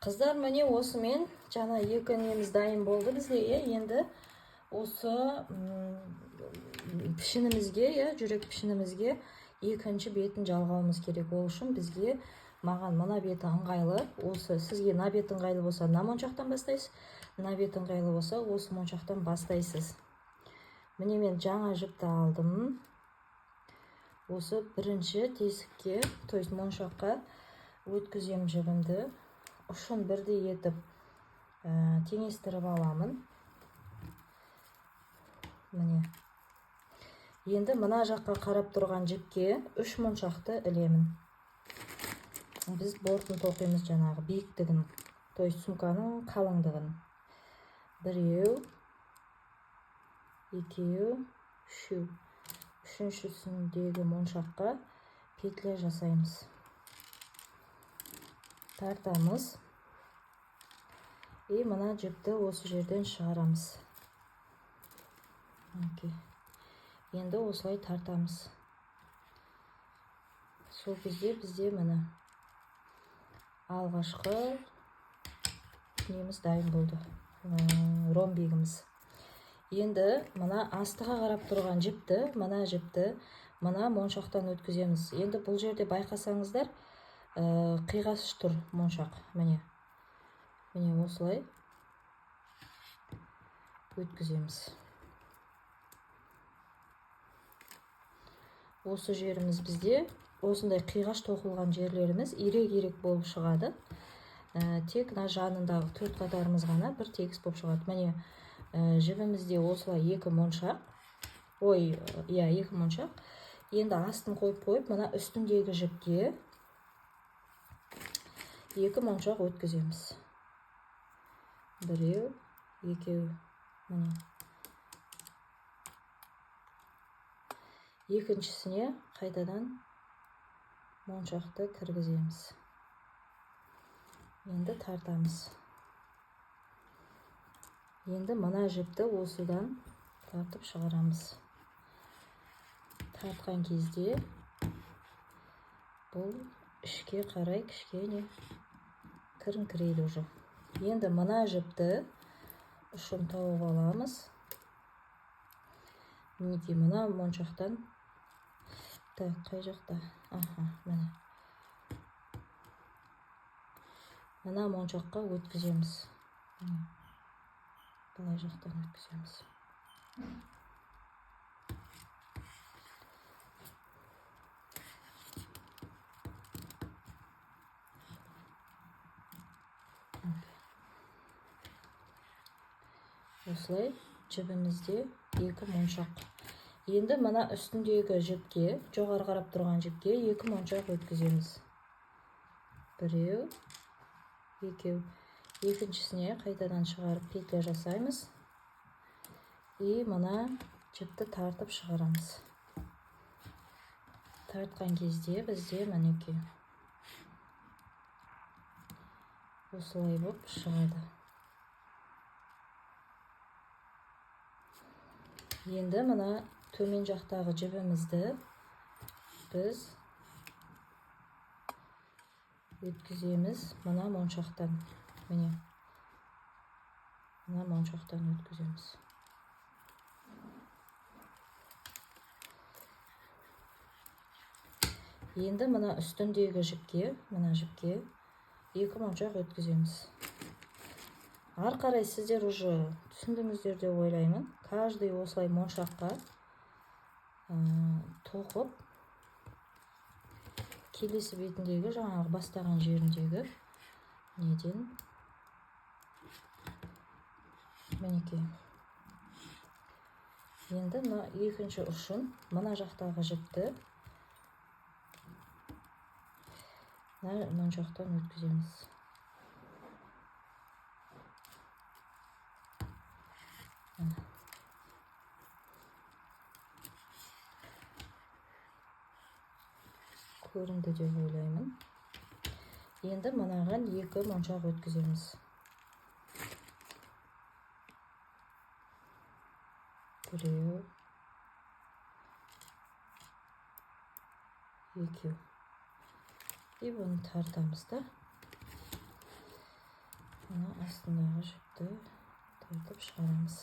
Қыздар, міне осымен жаңа екі неміз дайын болды бізге. Енді осы пішінімізге, жүрек пішінімізге екінші бетін жалғауымыз керек. Ол үшін бізге маған мына беті ыңғайлы. Осы сізге мына бет ыңғайлы болса, мына моншақтан бастайсыз. Мына бет ыңғайлы болса, осы моншақтан бастайсыз. Міне мен жаңа жіпті алдым. Осы бірінші тесікке, то есть моншаққа өткізем жібімді. Ұшын бірдей етіп теңестіріп аламын. Міне. Енді мына жаққа қарап тұрған жіпке 3 моншақты ілемін. Біз бортын тоқимыз жаңағы биіктігін, то есть сумканың қалыңдығын. Біреу, екеу, үшеу. Үшіншісіндегі моншаққа петля жасаймыз. Тартамыз. И мына жіпті осы жерден шығарамыз. Енді осылай тартамыз. Сол кезде бізде міне алғашқы неміз дайын болды. Ромбигіміз. Енді мына астыға қарап тұрған жіпті, мына моншақтан өткіземіз. Енді бұл жерде байқасаңыздар, қиғаш тұр моншақ. Міне осылай өткіземіз. Осы жеріміз бізде, осындай қиғаш тоқылған жерлеріміз ирек-ирек болып шығады. Тек жанындағы 4 қатарымыз ғана бір тегіс болып шығады. Міне жібімізде осылай 2 моншақ. Екі моншақ. Енді астын қойып, мына үстіндегі жіпке 2 моншақ өткіземіз. Біреу, екеу. Міне. Екіншісіне қайтадан моншақты кіргіземіз. Енді тартамыз. Енді мына жіпті осыдан тартып шығарамыз. Тартқан кезде бұл ішке қарай кішкене кіріңкірейді уже. Енді мына жіпті ұшын тауып аламыз. Мінекей мына моншақтан. Қай жақта? Міне. Мына моншаққа өткіземіз. Былай жақтан өткіземіз. Осылай жібімізде 2 моншақ. Енді мына үстіндегі жіпке, жоғары қарап тұрған жіпке 2 моншақ өткіземіз. Біреу, екеу. Екіншісіне қайтадан шығарып петля жасаймыз. И мына жіпті тартып шығарамыз. Тартқан кезде бізде мінекей осылай болып шығады. Енді мына төмен жақтағы жібімізді біз өткіземіз мына моншақтан. Міне. Мына моншақтан өткіземіз. Енді мына үстіндегі жіпке, 2 моншақ өткіземіз. Ар қарай сіздер уже түсіндіңіздер деп ойлаймын. Каждый осылай моншаққа тоқып, келесі бетіндегі жаңағы бастаған жеріндегі неден мінекей. Енді екінші ұшын мына жақтағы жіпті моншақтан өткіземіз. Көрінді деп ойлаймын. Енді мынаған 2 моншақ өткіземіз. Біреу, екеу. И бұны тартамыз да. мына астындағы жіпті тартып шығарамыз.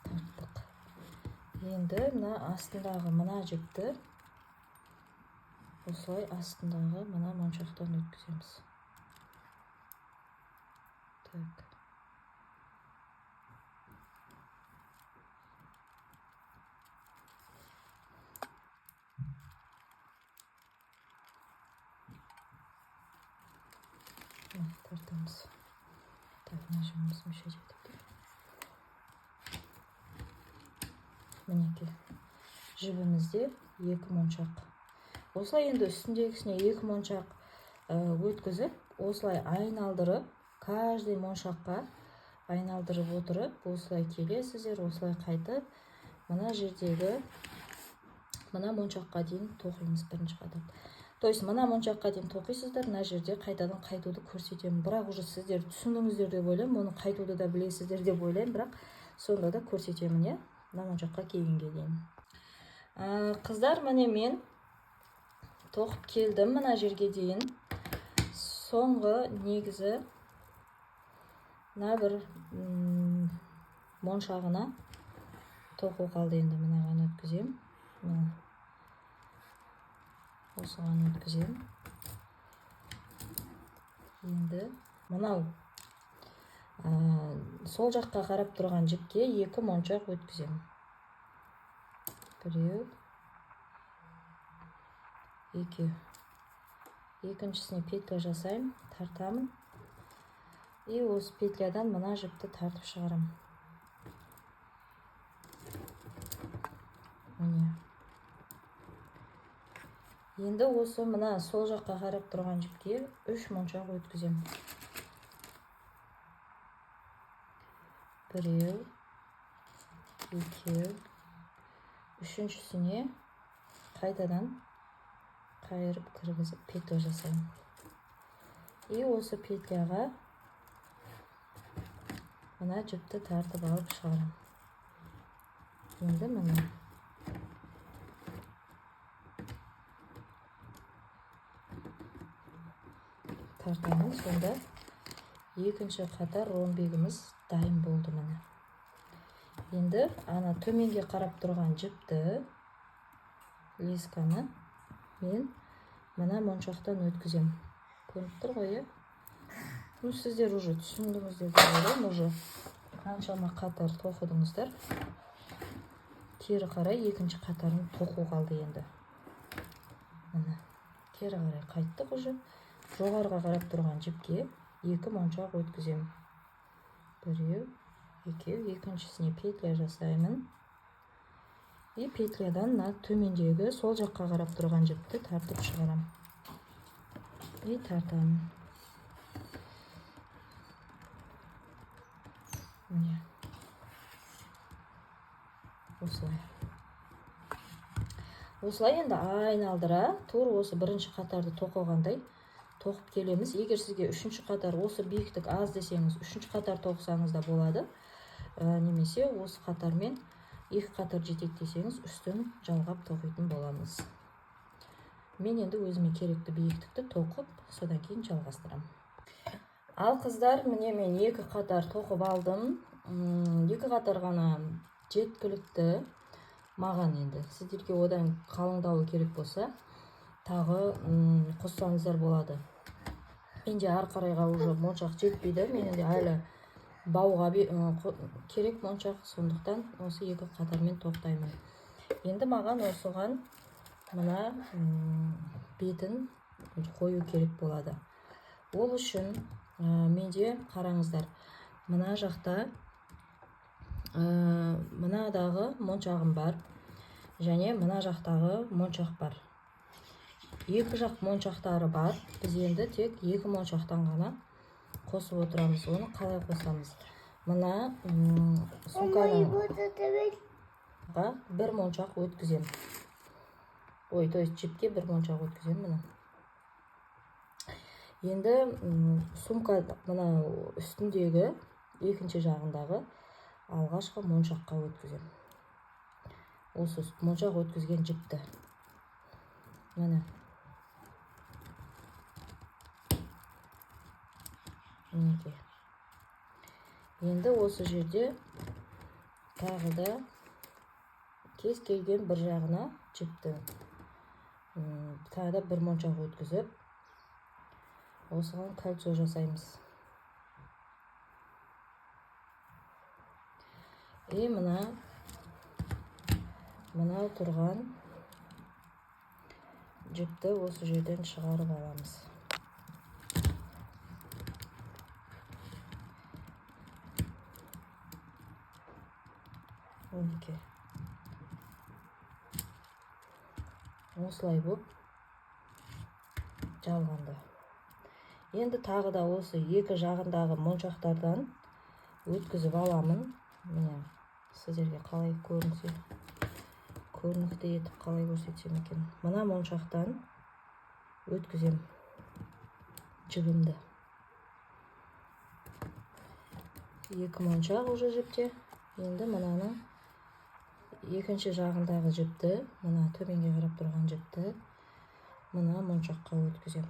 Тарттық. Енді мына астындағы мына жіпті осылай астындағы мына моншақтан өткіземіз. Так. Тартамыз. Так, нажимымыз мүше жетіп. Мінекей. Жібімізде 2 моншақ. Осылай енді үстіндегісіне 2 моншақ өткізіп, осылай айналдырып, каждый моншаққа айналдырып отырып, осылай келесіздер, осылай қайтып, мына жердегі мына моншаққа дейін тоқимыз бірінші қатар. То есть мына моншаққа дейін тоқисыздар, мына жерде қайтадан қайтуды көрсетемін. Бірақ уже сіздер түсіндіңіздер деп ойлаймын, оны қайтуды да білесіздер деп ойлаймын, бірақ сонда да көрсетемін, иә, мына моншаққа келгенге дейін. Қыздар, міне мен тоқып келдім мына жерге дейін. Соңғы негізі мына бір моншағына тоқу қалды. Енді мынаған өткізем. Осыған өткізем. Енді мынау сол жаққа қарап тұрған жіпке 2 моншақ өткізем. Біреу, екеу. Екіншісіне петля жасайым, тартамын. И осы петлядан мына жіпті тартып шығарам. Міне. Енді осы мына сол жаққа қарап тұрған жіпке 3 моншақ өткізем. Біреу, екеу. Үшіншісіне қайтадан қайырып кіргізіп петля жасайым. И осы петляға мына жіпті тартып алып шығарам. Енді міне. Тартамыз, сонда екінші қатар ромбегіміз дайын болды міне. Енді ана төменге қарап тұрған жіпті, лесканы мен мына моншақтан өткізем. Көріп тұр ғой, ну сіздер уже түсіндіңіздер деп ойлаймын, уже қаншама қатар тоқыдыңыздар. Кері қарай екінші қатарын тоқу қалды енді. Міне, кері қарай қайттық уже. Жоғарыға қарап тұрған жіпке 2 моншақ өткізем. Біреу, екеу. Екіншісіне петля жасаймын. И петлядан төмендегі сол жаққа қарап тұрған жіпті тартып шығарам. И тартамын. Міне. Осылай. Осылай енді айналдыра, тур осы бірінші қатарды тоқығандай тоқып келеміз. Егер сізге үшінші қатар осы биіктік аз десеңіз, үшінші қатар тоқсаңыз да болады. Немесе осы қатармен 2 қатар жетек десеңіз, үстін жалғап тоқитын боламыз. Мен енді өзіме керекті биіктікті тоқып, содан кейін жалғастырам. Ал қыздар, міне мен 2 қатар тоқып алдым. 2 қатар ғана жеткілікті маған енді. Сіздерге одан қалыңдауы керек болса, тағы қоссаңыздар болады. Менде ар қарайға уже моншақ жетпейді. Мен енді әлі бауға керек моншақ, сондықтан осы 2 қатармен тоқтаймын. Енді маған осыған мына бетін қою керек болады. Ол үшін менде қараңыздар, мына жақта мынадағы моншағым бар, және мына жақтағы моншақ бар. 2 жақ моншақтары бар. Біз енді тек 2 моншақтан ғана қосып отырамыз. Оны қалай қосамыз? Мына сумкаға 1 моншақ өткізем. Ой, то есть жіпке 1 моншақ өткізем мына. Енді сумка мына үстіндегі екінші жағындағы алғашқы моншаққа өткізем. Осы моншақ өткізген жіпті. Міне. Мінекей. Енді осы жерде тағы да кез келген бір жағына жіпті тағы да бір моншақ өткізіп, осыған кольцо жасаймыз. И мына тұрған жіпті осы жерден шығарып аламыз. Мінекей. Осылай болып жалғанды. Енді тағы да осы екі жағындағы моншақтардан өткізіп аламын. Міне, сіздерге қалай көрінікті етіп қалай көрсетсем екен. Мына моншақтан өткізем жібімді. Екі моншақ уже жіпте. Енді мынаның екінші жағындағы жіпті, мына төменге қарап тұрған жіпті, мына моншаққа өткізем.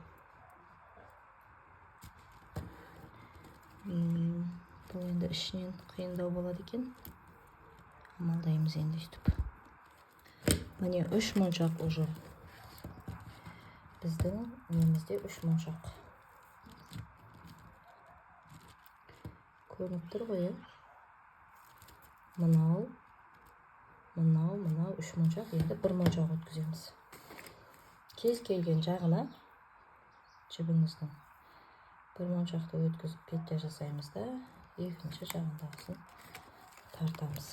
Бұл енді ішінен қиындау болады екен. Амалдаймыз енді үстіп. Міне 3 моншақ уже. Біздің немізде 3 моншақ. Көрініп тұр ғой. Мынау 3 моншақ, енді 1 моншақ өткіземіз. Кез келген жағына жібіңіздің 1 моншақты өткізіп петля жасаймыз да, екінші жағындағысын тартамыз.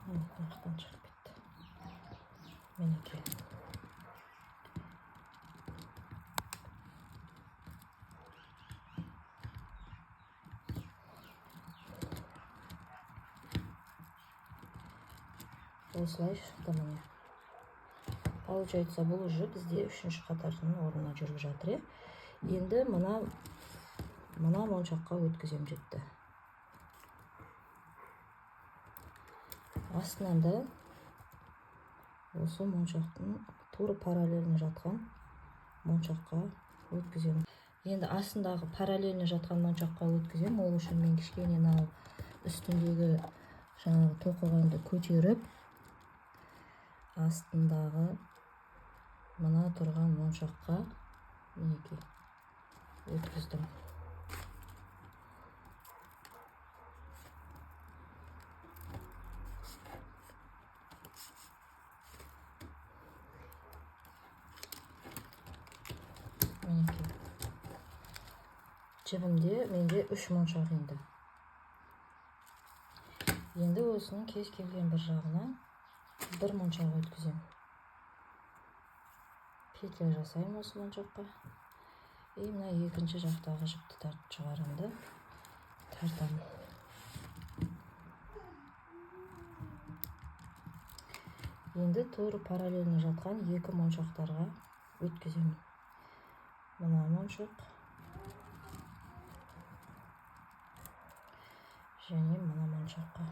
Мынақтан шығып кетті. Мінекей. Осылай шықты міне. Получается, бұл уже бізде 3-ші қатардың орнына жүріп жатыр. Енді мына моншаққа өткізем жетті. Астынан да осы моншақтың тура параллельно жатқан моншаққа өткізем. Енді астындағы параллельно жатқан моншаққа өткізем. Ол үшін мен кішкене үстіндегі жаңағы тоқығанды көтеріп, астындағы мына тұрған моншаққа мінекей өткіздім. Мінекей. Жібімде менде 3 моншақ енді. Енді осының кез келген бір жағына 1 моншақ өткізем. Петля жасаймын осы моншаққа. И мына екінші жақтағы жіпті тартып шығарамды. Тартамын. Енді тура параллельно жатқан 2 моншақтарға өткіземін. Мына моншақ және мына моншаққа.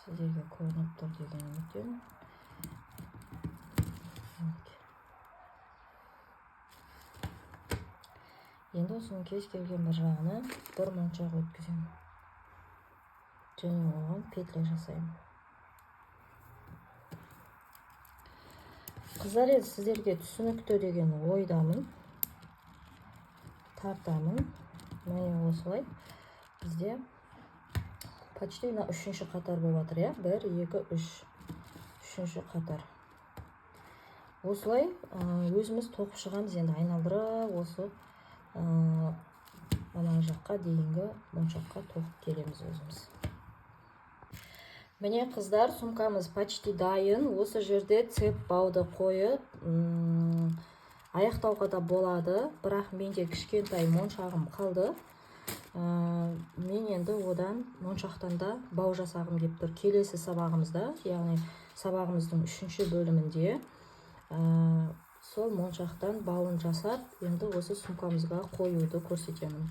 Сіздерге көрініп тұр деген үміттемін. Енді осының кез келген бір жағына 1 моншақ өткіземін. Және оған петля жасаймын. Қыздар, енді сіздерге түсінікті деген ойдамын. Тартамын. Міне осылай. Бізде почти 3-ші қатар болып жатыр, 1, 2, 3. 3-ші қатар. Осылай өзіміз тоқып шығамыз, енді айналдырып осы мына жаққа дейінгі моншаққа тоқып келеміз өзіміз. Міне қыздар, сумкамыз почти дайын. Осы жерде цеп бауды қойып аяқтауға да болады, бірақ менде кішкентай моншағым қалды. Мен енді одан моншақтан да бау жасағым келіп тұр. Келесі сабағымызда, яғни сабағымыздың 3-ші бөлімінде сол моншақтан балын жасап енді осы сумкамызға қоюды көрсетемін.